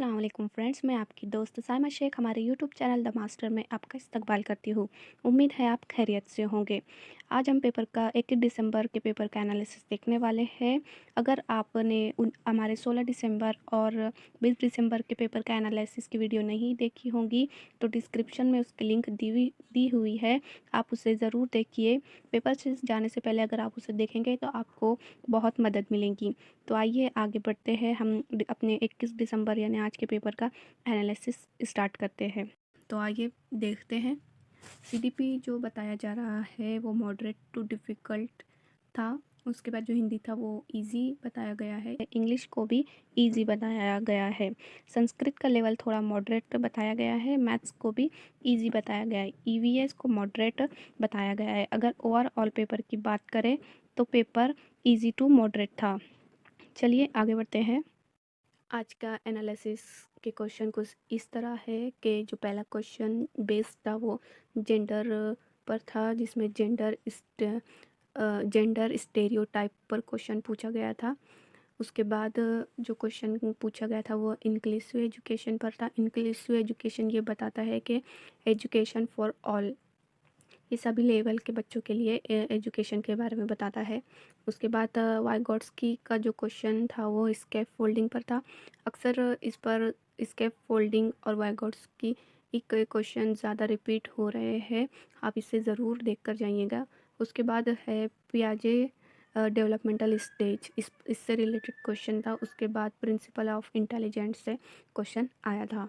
अस्सलाम वालेकुम फ्रेंड्स, मैं आपकी दोस्त साइमा शेख हमारे यूट्यूब चैनल द मास्टर में आपका इस्तकबाल करती हूँ। उम्मीद है आप खैरियत से होंगे। आज हम पेपर का 21 दिसंबर के पेपर का एनालिसिस देखने वाले हैं। अगर आपने हमारे 16 दिसंबर और 20 दिसंबर के पेपर का एनालिसिस की वीडियो नहीं देखी होंगी तो डिस्क्रिप्शन में उसकी लिंक दी हुई है, आप उसे ज़रूर देखिए। पेपर से जाने से पहले अगर आप उसे देखेंगे तो आपको बहुत मदद मिलेगी। तो आइए आगे बढ़ते हैं, हम अपने 21 दिसंबर यानी आज के पेपर का एनालिसिस स्टार्ट करते हैं। तो आइए देखते हैं। सीडीपी जो बताया जा रहा है वो मॉडरेट टू डिफ़िकल्ट था। उसके बाद जो हिंदी था वो इजी बताया गया है। इंग्लिश को भी इजी बताया गया है। संस्कृत का लेवल थोड़ा मॉडरेट बताया गया है। मैथ्स को भी इजी बताया गया है। ईवीएस को मॉडरेट बताया गया है। अगर ओवरऑल पेपर की बात करें तो पेपर इजी टू मॉडरेट था। चलिए आगे बढ़ते हैं। आज का एनालिसिस के क्वेश्चन कुछ इस तरह है कि जो पहला क्वेश्चन बेस्ड था वो जेंडर पर था, जिसमें जेंडर स्टेरियोटाइप पर क्वेश्चन पूछा गया था। उसके बाद जो क्वेश्चन पूछा गया था वो इंक्लूसिव एजुकेशन पर था। इंक्लूसिव एजुकेशन ये बताता है कि एजुकेशन फॉर ऑल, ये सभी लेवल के बच्चों के लिए एजुकेशन के बारे में बताता है। उसके बाद वाइगॉट्स्की का जो क्वेश्चन था वो स्कैफ फोल्डिंग पर था। अक्सर इस पर स्कैफ फोल्डिंग और वाइगॉट्स्की एक क्वेश्चन ज़्यादा रिपीट हो रहे हैं, आप इसे ज़रूर देख कर जाइएगा। उसके बाद है पियाजे डेवलपमेंटल स्टेज, इससे रिलेटेड क्वेश्चन था। उसके बाद प्रिंसिपल ऑफ इंटेलिजेंस से क्वेश्चन आया था।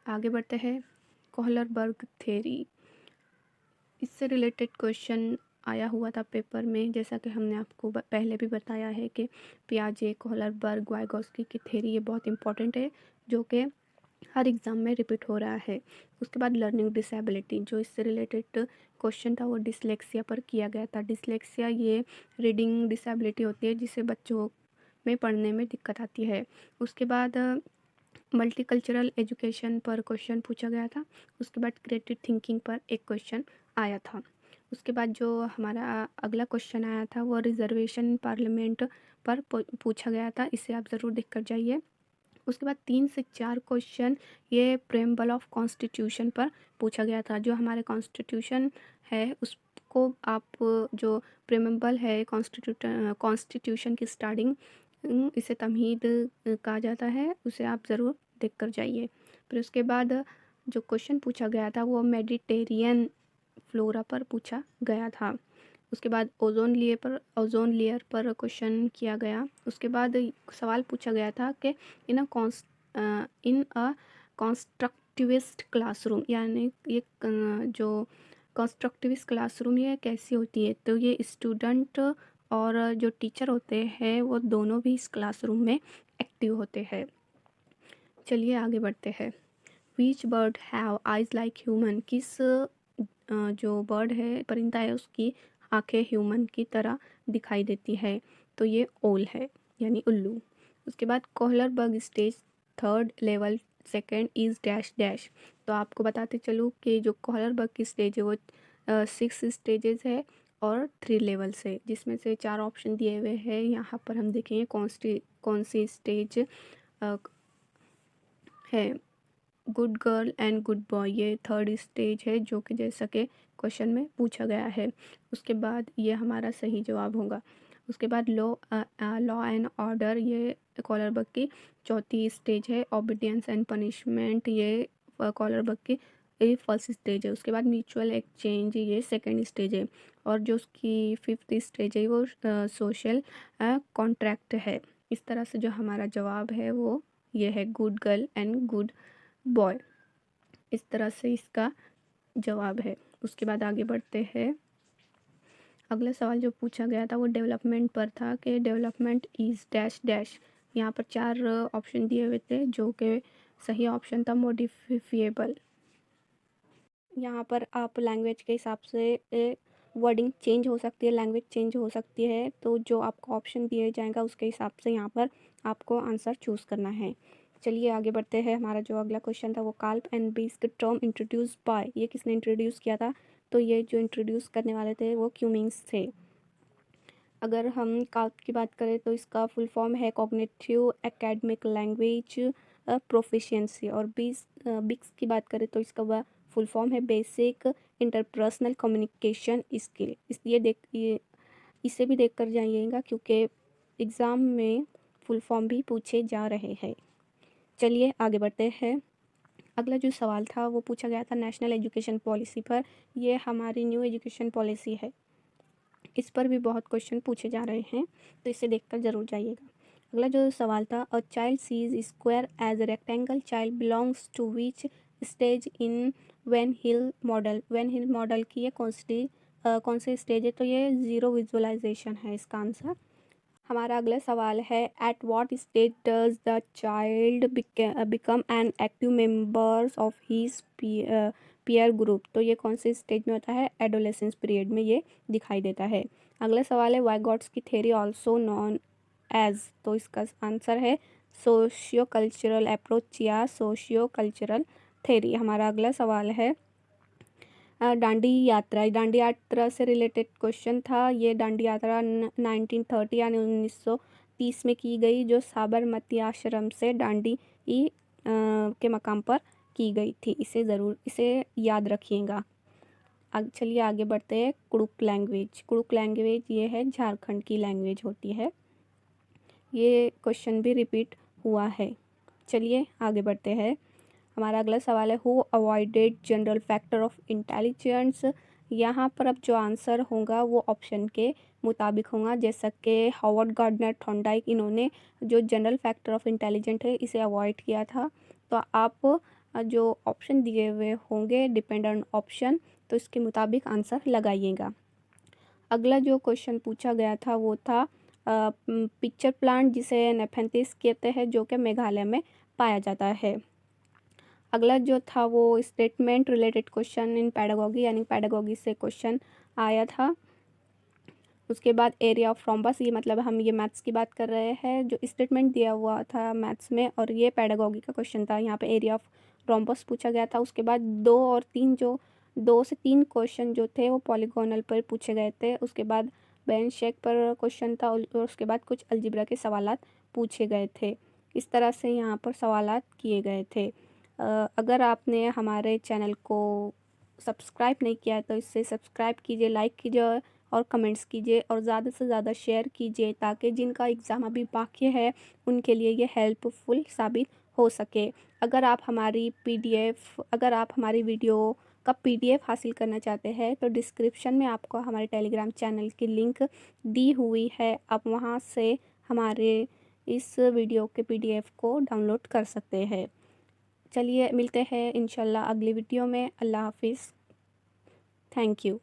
आगे बढ़ते हैं। कोहलरबर्ग थ्योरी, इससे रिलेटेड क्वेश्चन आया हुआ था पेपर में। जैसा कि हमने आपको पहले भी बताया है कि पियाजे, कोहलरबर्ग, वाइगॉट्स्की की थ्योरी ये बहुत इंपॉर्टेंट है, जो कि हर एग्ज़ाम में रिपीट हो रहा है। उसके बाद लर्निंग डिसेबिलिटी, जो इससे रिलेटेड क्वेश्चन था वो डिसलेक्सिया पर किया गया था। डिसलेक्सिया ये रीडिंग डिसेबिलिटी होती है जिससे बच्चों में पढ़ने में दिक्कत आती है। उसके बाद मल्टीकल्चरल एजुकेशन पर क्वेश्चन पूछा गया था। उसके बाद क्रिएटिव थिंकिंग पर एक क्वेश्चन आया था। उसके बाद जो हमारा अगला क्वेश्चन आया था वो रिजर्वेशन पार्लियामेंट पर पूछा गया था, इसे आप ज़रूर देख कर जाइए। उसके बाद 3 से 4 क्वेश्चन ये प्रेम्बल ऑफ कॉन्स्टिट्यूशन पर पूछा गया था। जो हमारे कॉन्स्टिट्यूशन है उसको आप, जो प्रेम्बल है कॉन्स्टिट्यूशन की स्टार्टिंग, इसे तमहीद कहा जाता है, उसे आप ज़रूर देख कर जाइए। फिर उसके बाद जो क्वेश्चन पूछा गया था वो मेडिटेरियन फ्लोरा पर पूछा गया था। उसके बाद ओजोन लेयर पर क्वेश्चन किया गया। उसके बाद सवाल पूछा गया था कि इन अ कॉन्स्ट्रक्टिविस्ट क्लासरूम, यानी ये जो कॉन्स्ट्रक्टिविस्ट क्लासरूम ये कैसी होती है, तो ये स्टूडेंट और जो टीचर होते हैं वो दोनों भी इस क्लासरूम में एक्टिव होते हैं। चलिए आगे बढ़ते हैं। Which bird have eyes like human, किस जो बर्ड है, परिंदा है, उसकी आंखें ह्यूमन की तरह दिखाई देती है, तो ये ओल है यानी उल्लू। उसके बाद Kohlberg stage third level second is dash dash, तो आपको बताते चलूँ कि जो कोहलरबर्ग की स्टेज है वो 6 स्टेजेस है और 3 लेवल्स है, जिसमें से 4 ऑप्शन दिए हुए हैं। यहाँ पर हम देखेंगे कौन सी स्टेज है। Good girl and good boy ये थर्ड स्टेज है, जो कि जैसा कि क्वेश्चन में पूछा गया है। उसके बाद ये हमारा सही जवाब होगा। उसके बाद लॉ एंड ऑर्डर ये कॉलरबर्ग की चौथी स्टेज है। ओबीडियंस एंड पनिशमेंट ये कॉलरबर्ग की ये फर्स्ट स्टेज है। उसके बाद म्यूचुअल एक्सचेंज ये सेकेंड स्टेज है। और जो उसकी फिफ्थ स्टेज है वो सोशल कॉन्ट्रैक्ट है। इस तरह से जो हमारा जवाब है वो ये है good girl and good boy, इस तरह से इसका जवाब है। उसके बाद आगे बढ़ते हैं। अगला सवाल जो पूछा गया था वो डेवलपमेंट पर था कि डेवलपमेंट इज़ डैश डैश। यहाँ पर 4 ऑप्शन दिए हुए थे, जो कि सही ऑप्शन था मॉडिफिएबल। यहाँ पर आप लैंग्वेज के हिसाब से वर्डिंग चेंज हो सकती है, लैंग्वेज चेंज हो सकती है, तो जो आपको ऑप्शन दिए जाएगा उसके हिसाब से यहाँ पर आपको आंसर चूज़ करना है। चलिए आगे बढ़ते हैं। हमारा जो अगला क्वेश्चन था वो CALP and BICS term introduce by, ये किसने इंट्रोड्यूस किया था, तो ये जो इंट्रोड्यूस करने वाले थे वो क्यूमिंग्स थे। अगर हम काल्प की बात करें तो इसका फुल फॉर्म है कॉग्निटिव एकेडमिक लैंग्वेज प्रोफिशिएंसी। और बिक्स की बात करें तो इसका फुल फॉर्म है बेसिक इंटरपर्सनल कम्युनिकेशन स्किल। इसे भी देख कर जाइएगा क्योंकि एग्ज़ाम में फुल फॉर्म भी पूछे जा रहे हैं। चलिए आगे बढ़ते हैं। अगला जो सवाल था वो पूछा गया था नेशनल एजुकेशन पॉलिसी पर। ये हमारी न्यू एजुकेशन पॉलिसी है, इस पर भी बहुत क्वेश्चन पूछे जा रहे हैं, तो इसे देखकर ज़रूर जाइएगा। अगला जो सवाल था, a child sees square as rectangle child belongs to which stage in Van Hiele model. Van Hiele model की ये कौन से स्टेज है, तो ये ज़ीरो विजुअलाइजेशन है इसका आंसर। हमारा अगला सवाल है, at what stage does the child become an active members of his peer group. तो ये कौन से स्टेज में होता है, एडोलेसेंस पीरियड में ये दिखाई देता है। अगला सवाल है, वाइगॉट्स की थ्योरी ऑल्सो नॉन एज। तो इसका आंसर है सोशियो कल्चरल अप्रोच या सोशियो कल्चरल थ्योरी। हमारा अगला सवाल है, दांडी यात्रा से रिलेटेड क्वेश्चन था। ये दांडी यात्रा 1930 यानी 1930 में की गई, जो साबरमती आश्रम से दांडी के मकाम पर की गई थी। इसे याद रखिएगा। चलिए आगे बढ़ते हैं। कुड़ुक लैंग्वेज ये है झारखंड की लैंग्वेज होती है। ये क्वेश्चन भी रिपीट हुआ है। चलिए आगे बढ़ते हैं। हमारा अगला सवाल है, who avoided general factor of intelligence. यहाँ पर अब जो आंसर होगा वो ऑप्शन के मुताबिक होगा, जैसा कि हॉवर्ड गार्डनर थॉर्नडाइक, इन्होंने जो जनरल फैक्टर ऑफ इंटेलिजेंट है इसे अवॉइड किया था। तो आप जो ऑप्शन दिए हुए होंगे डिपेंड ऑन ऑप्शन, तो इसके मुताबिक आंसर लगाइएगा। अगला जो क्वेश्चन पूछा गया था वो था पिक्चर प्लांट, जिसे नेफेंथिस कहते हैं, जो कि मेघालय में पाया जाता है। अगला जो था वो statement related question in pedagogy, यानी पैडागॉजी से क्वेश्चन आया था। उसके बाद एरिया ऑफ रोम्बस, ये मतलब हम ये मैथ्स की बात कर रहे हैं, जो स्टेटमेंट दिया हुआ था मैथ्स में, और ये पैडागॉजी का क्वेश्चन था। यहाँ पे एरिया ऑफ रोम्बस पूछा गया था। उसके बाद 2 से 3 क्वेश्चन जो थे वो पॉलीगोनल पर पूछे गए थे। उसके बाद बेंच शेक पर क्वेश्चन था, और उसके बाद कुछ अलजेब्रा के सवालात पूछे गए थे। इस तरह से यहाँ पर सवालात किए गए थे। अगर आपने हमारे चैनल को सब्सक्राइब नहीं किया है तो इसे सब्सक्राइब कीजिए, लाइक कीजिए और कमेंट्स कीजिए, और ज़्यादा से ज़्यादा शेयर कीजिए, ताकि जिनका एग्ज़ाम अभी बाकी है उनके लिए ये हेल्पफुल साबित हो सके। अगर आप हमारी वीडियो का PDF हासिल करना चाहते हैं तो डिस्क्रिप्शन में आपको हमारे टेलीग्राम चैनल की लिंक दी हुई है, आप वहाँ से हमारे इस वीडियो के PDF को डाउनलोड कर सकते हैं। चलिए मिलते हैं इंशाल्लाह अगली वीडियो में। अल्लाह हाफिज़। Thank you.